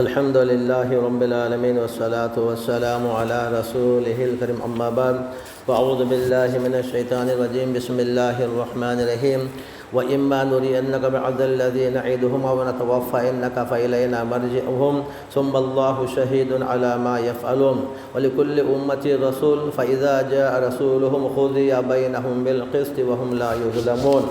الحمد لله رب العالمين والصلاة والسلام على رسوله الكريم أما بعد فأعوذ بالله من الشيطان الرجيم بسم الله الرحمن الرحيم وإما نرينك بعض الذي نعدهم أو نتوفينك فإلينا مرجعهم ثم الله شهيد على ما يفعلون ولكل أمة رسول فإذا جاء رسولهم قضي بينهم بالقسط وهم لا يظلمون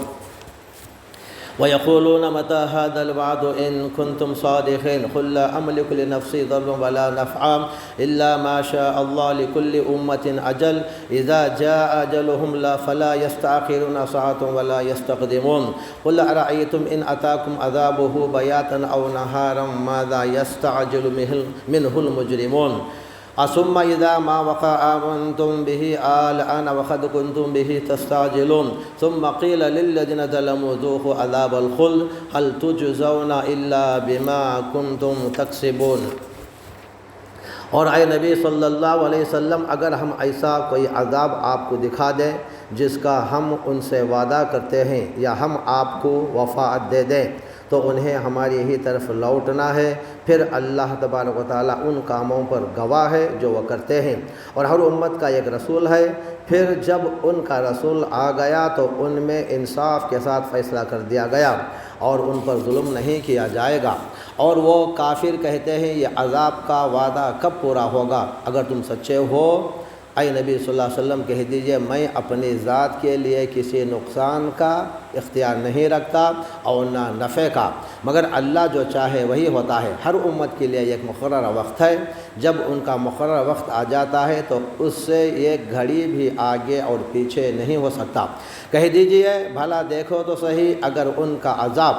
ويقولون متى هذا الوعد إن كنتم صادقين قل لا أملك لنفسي ضرا ولا نفعا إلا ما شاء الله لكل أمة أجل إذا جاء أجلهم لا فلا يستأخرون ساعة ولا يستقدمون قل أرأيتم إن أتاكم عذابه بياتا أو نهارا ماذا يستعجل منه المجرمون ثم إذا ما وقع آمنتم به الآن وقد كنتم به تستعجلون ثم قيل للذين ظلموا ذوقوا عذاب الخلد هل تجزون إلا بما كنتم تكسبون۔ اور اے نبی صلی اللہ علیہ وسلم، اگر ہم ایسا کوئی عذاب آپ کو دکھا دیں جس کا ہم ان سے وعدہ کرتے ہیں یا ہم آپ کو وفات دے دیں تو انہیں ہماری ہی طرف لوٹنا ہے، پھر اللہ تبارک و تعالیٰ ان کاموں پر گواہ ہے جو وہ کرتے ہیں۔ اور ہر امت کا ایک رسول ہے، پھر جب ان کا رسول آ گیا تو ان میں انصاف کے ساتھ فیصلہ کر دیا گیا اور ان پر ظلم نہیں کیا جائے گا۔ اور وہ کافر کہتے ہیں یہ عذاب کا وعدہ کب پورا ہوگا؟ اگر تم سچے ہو اے نبی صلی اللہ علیہ وسلم کہہ دیجئے میں اپنی ذات کے لیے کسی نقصان کا اختیار نہیں رکھتا اور نہ نفع کا، مگر اللہ جو چاہے وہی ہوتا ہے۔ ہر امت کے لیے ایک مقررہ وقت ہے، جب ان کا مقررہ وقت آ جاتا ہے تو اس سے ایک گھڑی بھی آگے اور پیچھے نہیں ہو سکتا۔ کہہ دیجئے بھلا دیکھو تو صحیح، اگر ان کا عذاب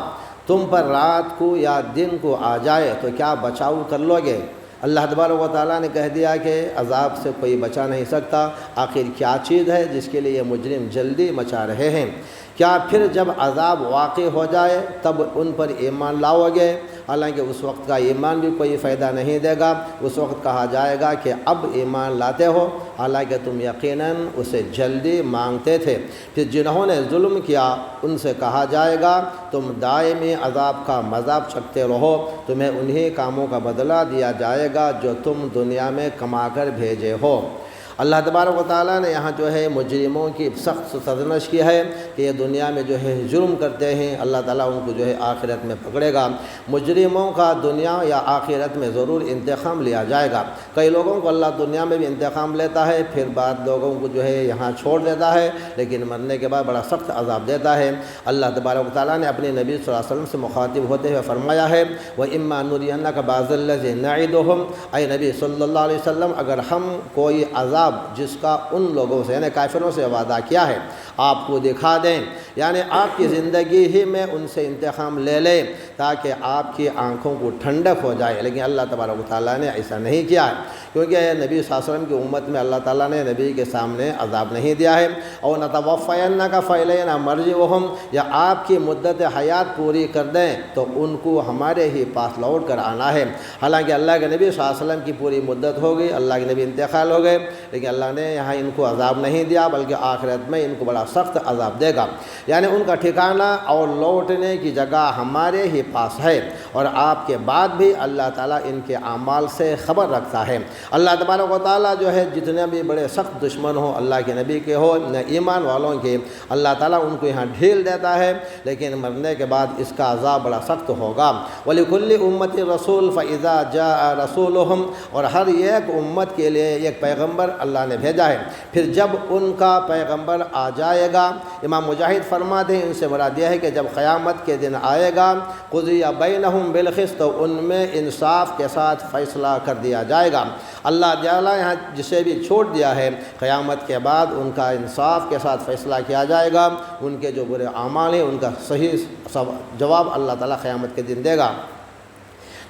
تم پر رات کو یا دن کو آ جائے تو کیا بچاؤ کر لو گے؟ اللہ تبارک و تعالیٰ نے کہہ دیا کہ عذاب سے کوئی بچا نہیں سکتا۔ آخر کیا چیز ہے جس کے لیے یہ مجرم جلدی مچا رہے ہیں؟ کیا پھر جب عذاب واقع ہو جائے تب ان پر ایمان لاؤ گے؟ حالانکہ اس وقت کا ایمان بھی کوئی فائدہ نہیں دے گا۔ اس وقت کہا جائے گا کہ اب ایمان لاتے ہو، حالانکہ تم یقیناً اسے جلدی مانگتے تھے۔ پھر جنہوں نے ظلم کیا ان سے کہا جائے گا تم دائمی عذاب کا مذاق چکھتے رہو، تمہیں انہی کاموں کا بدلہ دیا جائے گا جو تم دنیا میں کما کر بھیجے ہو۔ اللہ تبارک و تعالیٰ نے یہاں جو ہے مجرموں کی سخت سرزنش کی ہے کہ یہ دنیا میں جو ہے جرم کرتے ہیں، اللہ تعالیٰ ان کو جو ہے آخرت میں پکڑے گا۔ مجرموں کا دنیا یا آخرت میں ضرور انتقام لیا جائے گا۔ کئی لوگوں کو اللہ دنیا میں بھی انتقام لیتا ہے، پھر بعد لوگوں کو جو ہے یہاں چھوڑ دیتا ہے، لیکن مرنے کے بعد بڑا سخت عذاب دیتا ہے۔ اللہ تبارک و تعالیٰ نے اپنے نبی صلی اللہ علیہ وسلم سے مخاطب ہوتے ہوئے فرمایا ہے وَإِمَّا نُرِيَنَّكَ بَعْضَ الَّذِي نَعِدُهُمْ، اے نبی صلی اللہ علیہ وسلم اگر ہم کوئی عذاب جس کا ان لوگوں سے یعنی کافروں سے وعدہ کیا ہے آپ کو دکھا دیں، یعنی آپ کی زندگی ہی میں ان سے انتقام لے لیں تاکہ آپ کی آنکھوں کو ٹھنڈک ہو جائے، لیکن اللہ تبارک و تعالیٰ نے ایسا نہیں کیا ہے، کیونکہ نبی صلی اللہ علیہ وسلم کی امت میں اللہ تعالیٰ نے نبی کے سامنے عذاب نہیں دیا ہے۔ اور نَتَوَفَّيَنَّكَ فَإِلَيْنَا مَرْجِعُهُمْ، یا آپ کی مدت حیات پوری کر دیں تو ان کو ہمارے ہی پاس لوٹ کر آنا ہے۔ حالانکہ اللہ کے نبی صلی اللہ علیہ وسلم کی پوری مدت ہو گئی، اللہ کے نبی انتقال ہو گئے، لیکن اللہ نے یہاں ان کو عذاب نہیں دیا بلکہ آخرت میں ان کو بڑا سخت عذاب دے گا، یعنی ان کا ٹھکانہ اور لوٹنے کی جگہ ہمارے ہی پاس ہے۔ اور آپ کے بعد بھی اللہ تعالیٰ ان کے اعمال سے خبر رکھتا ہے۔ اللہ تبارک و تعالیٰ جو ہے جتنے بھی بڑے سخت دشمن ہوں اللہ کے نبی کے ہو نہ ایمان والوں کے، اللہ تعالیٰ ان کو یہاں ڈھیل دیتا ہے، لیکن مرنے کے بعد اس کا عذاب بڑا سخت ہوگا۔ وَلِكُلِّ أُمَّةٍ رَسُولٌ فَإِذَا جَاءَ رَسُولُهُمْ، اور ہر ایک امت کے لیے ایک پیغمبر اللہ نے بھیجا ہے، پھر جب ان کا پیغمبر آ جائے گا، امام مجاہد فرماتے ہیں ان سے مراد یہ ہے کہ جب قیامت کے دن آئے گا قضی بینہم بالقسط، تو ان میں انصاف کے ساتھ فیصلہ کر دیا جائے گا۔ اللہ تعالیٰ یہاں جسے بھی چھوڑ دیا ہے قیامت کے بعد ان کا انصاف کے ساتھ فیصلہ کیا جائے گا، ان کے جو برے اعمال ہیں ان کا صحیح جواب اللہ تعالیٰ قیامت کے دن دے گا۔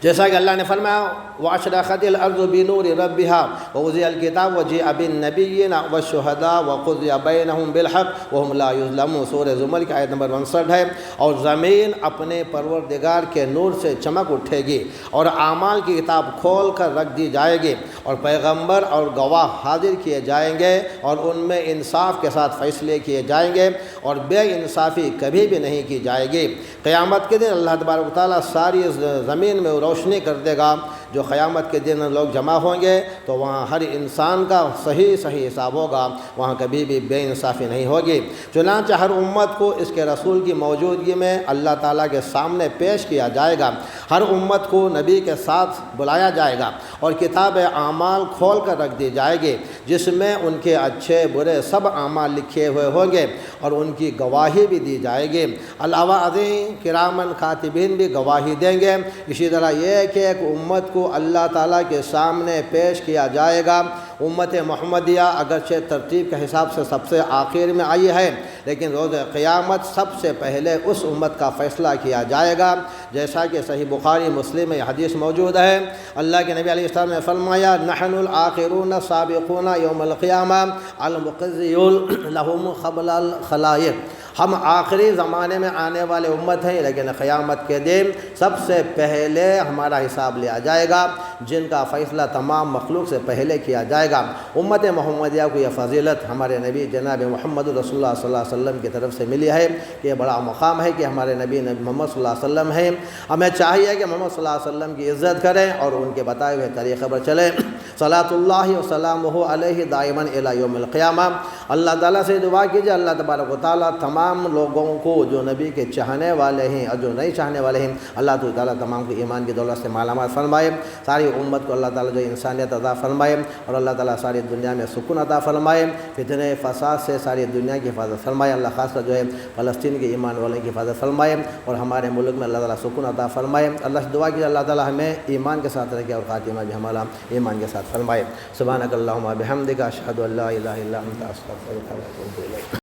جیسا کہ اللہ نے فرمایا وَأَشْرَقَتِ الْأَرْضُ بِنُورِ رَبِّهَا وَوُضِعَ الْكِتَابُ وَجِيءَ بِالنَّبِيِّينَ وَالشُّهَدَاءِ وَقُضِيَ بَيْنَهُم بِالْحَقِّ وَهُمْ لَا يُظْلَمُونَ، سورہ زمر کی آیت نمبر 59 ہے۔ اور زمین اپنے پروردگار کے نور سے چمک اٹھے گی اور اعمال کی کتاب کھول کر رکھ دی جائے گی اور پیغمبر اور گواہ حاضر کیے جائیں گے اور ان میں انصاف کے ساتھ فیصلے کیے جائیں گے اور بے انصافی کبھی بھی نہیں کی جائے گی۔ قیامت کے دن اللہ تبارک و تعالیٰ ساری زمین میں روشنی کر دے گا۔ جو قیامت کے دن لوگ جمع ہوں گے تو وہاں ہر انسان کا صحیح حساب ہوگا، وہاں کبھی بھی بے انصافی نہیں ہوگی۔ چنانچہ ہر امت کو اس کے رسول کی موجودگی میں اللہ تعالیٰ کے سامنے پیش کیا جائے گا۔ ہر امت کو نبی کے ساتھ بلایا جائے گا اور کتاب اعمال کھول کر رکھ دی جائے گی، جس میں ان کے اچھے برے سب اعمال لکھے ہوئے ہوں گے اور ان کی گواہی بھی دی جائے گی۔ علاوہ ازیں کرامن کاتبین بھی گواہی دیں گے۔ اسی طرح یہ کہ ایک امت کو اللہ تعالیٰ کے سامنے پیش کیا جائے گا۔ امت محمدیہ اگرچہ ترتیب کے حساب سے سب سے آخر میں آئی ہے، لیکن روز قیامت سب سے پہلے اس امت کا فیصلہ کیا جائے گا، جیسا کہ صحیح بخاری مسلم میں یہ حدیث موجود ہے۔ اللہ کے نبی علیہ السلام نے فرمایا نحن الآخرون السابقون یوم القیامہ المقضیون لهم قبل الخلائق، ہم آخری زمانے میں آنے والے امت ہیں، لیکن قیامت کے دن سب سے پہلے ہمارا حساب لیا جائے گا، جن کا فیصلہ تمام مخلوق سے پہلے کیا جائے گا۔ امت محمدیہ کو یہ فضیلت ہمارے نبی جناب محمد رسول اللہ صلی اللہ علیہ وسلم کی طرف سے ملی ہے کہ یہ بڑا مقام ہے کہ ہمارے نبی محمد صلی اللہ علیہ وسلم ہیں۔ ہمیں چاہیے کہ محمد صلی اللہ علیہ وسلم کی عزت کریں اور ان کے بتائے ہوئے طریقے پر چلیں۔ صلاۃ اللہ وسلامہ علیہ دائما الی یوم القیامہ۔ اللہ تعالیٰ سے دعا کیجیے اللہ تبارک و تعالیٰ تمام لوگوں کو جو نبی کے چاہنے والے ہیں اور جو نہیں چاہنے والے ہیں، اللہ تعالیٰ تمام کو ایمان کی دولت سے مالا مال فرمائے۔ ساری امت کو اللہ تعالیٰ جو انسانیت عطا فرمائے اور اللہ تعالیٰ ساری دنیا میں سکون عطا فرمائے، فتنہ فساد سے ساری دنیا کی حفاظت فرمائے۔ اللہ خاص کر جو ہے فلسطین کے ایمان والوں کی حفاظت فرمائے اور ہمارے ملک میں اللہ تعالیٰ سکون عطا فرمائے۔ اللہ سے دعا کیجیے اللہ تعالیٰ ہمیں ایمان کے ساتھ رکھے اور خاتمہ بھی ہمارا ایمان کے ساتھ فرمائے۔ سبحانک اللہم و بحمدک اشہد ان لا الہ الا انت استغفرک و اتوب الیک۔